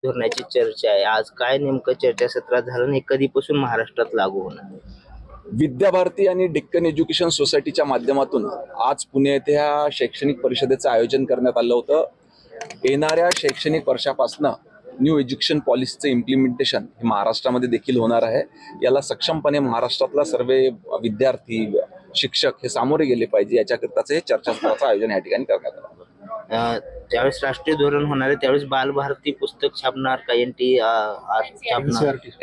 धोरणाची चर्चा आहे. आज काय नेमकं चर्चासत्रात झालं आणि हे कधीपासून महाराष्ट्रात लागू होणार? विद्याभारती आणि डेक्कन एज्युकेशन सोसायटीच्या माध्यमातून आज पुणे येथे ह्या शैक्षणिक परिषदेचं आयोजन करण्यात आलं होतं. येणाऱ्या शैक्षणिक वर्षापासून न्यू एज्युकेशन पॉलिसीचं इम्प्लिमेंटेशन हे महाराष्ट्रामध्ये देखील होणार आहे. याला सक्षमपणे महाराष्ट्रातला सर्व विद्यार्थी शिक्षक हे सामोरे गेले पाहिजे याच्याकरताच हे चर्चासत्राचं आयोजन या ठिकाणी करण्यात आलं. ज्यावेळेस राष्ट्रीय धोरण होणार आहे त्यावेळेस बालभारती पुस्तक छापणार का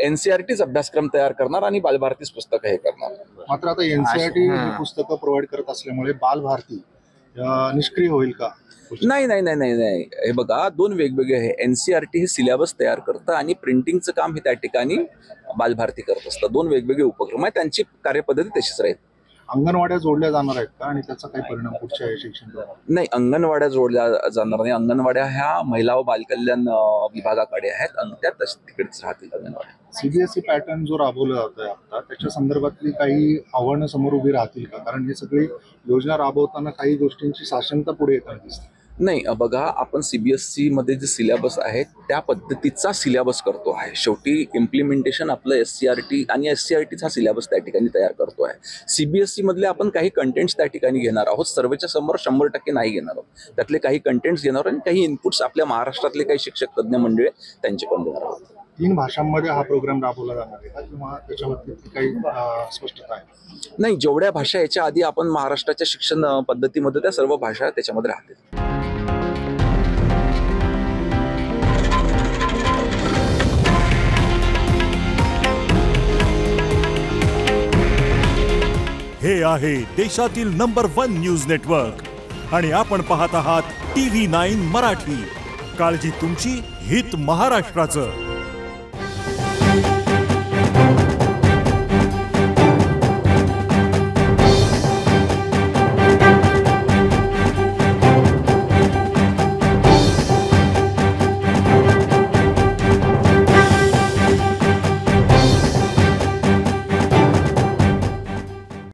एनसीआरटीच अभ्यासक्रम तयार करणार आणि बालभारतीच पुस्तक हे करणार. मात्र आता एनसीआरटी पुस्तकं प्रोव्हाइड करत असल्यामुळे बालभारती निष्क्रिय होईल का? नाही नाही नाही नाही नाही हे बघा, दोन वेगवेगळे आहे. एनसीआरटी हे सिलेबस तयार करतं आणि प्रिंटिंगचं काम हे त्या ठिकाणी बालभारती करत असतं. दोन वेगवेगळे उपक्रम आहेत, त्यांची कार्यपद्धती तशीच राहील. अंगणवाड्या जोडल्या जाणार आहेत का आणि त्याचा काही परिणाम पुढच्या शिक्षण नाही, अंगणवाड्या जोडल्या जाणार नाही. अंगणवाड्या ह्या महिला व बालकल्याण विभागाकडे आहेत आणि त्या तिकडेच राहतील अंगणवाड्या. सीबीएसई पॅटर्न जो राबवला जात आहे आता त्याच्या संदर्भातली काही आव्हानं समोर उभी राहतील का? कारण ही सगळी योजना राबवताना काही गोष्टींची साशंकता पुढे येताना दिसते. नाही, बघा, आपण सीबीएसई मध्ये जे सिलेबस आहे त्या पद्धतीचा सिलेबस करतो आहे. शेवटी इम्प्लिमेंटेशन आपलं एससीआरटी आणि एससीआरटीचा हा सिलेबस त्या ठिकाणी तयार करतो आहे. सीबीएसई मधले आपण काही कंटेंट्स त्या ठिकाणी घेणार आहोत. सर्वेच्या समोर 100% नाही घेणार आहोत. त्यातले काही कंटेंट्स घेणार आहोत आणि काही इनपुट्स आपल्या महाराष्ट्रातले काही शिक्षक तज्ञ मंडळी त्यांचे पण देणार आहोत. 3 भाषांमध्ये हा प्रोग्राम राबवला जाणार आहे का किंवा त्याच्यावरती काही स्पष्टता आहे? नाही, जेवढ्या भाषा याच्या आधी आपण महाराष्ट्राच्या शिक्षण पद्धतीमध्ये त्या सर्व भाषा त्याच्यामध्ये राहतील. हे आहे देशातील नंबर 1 न्यूज नेटवर्क आणि आपण पाहत आहात TV9 मराठी. काळजी तुमची, हित महाराष्ट्राचं.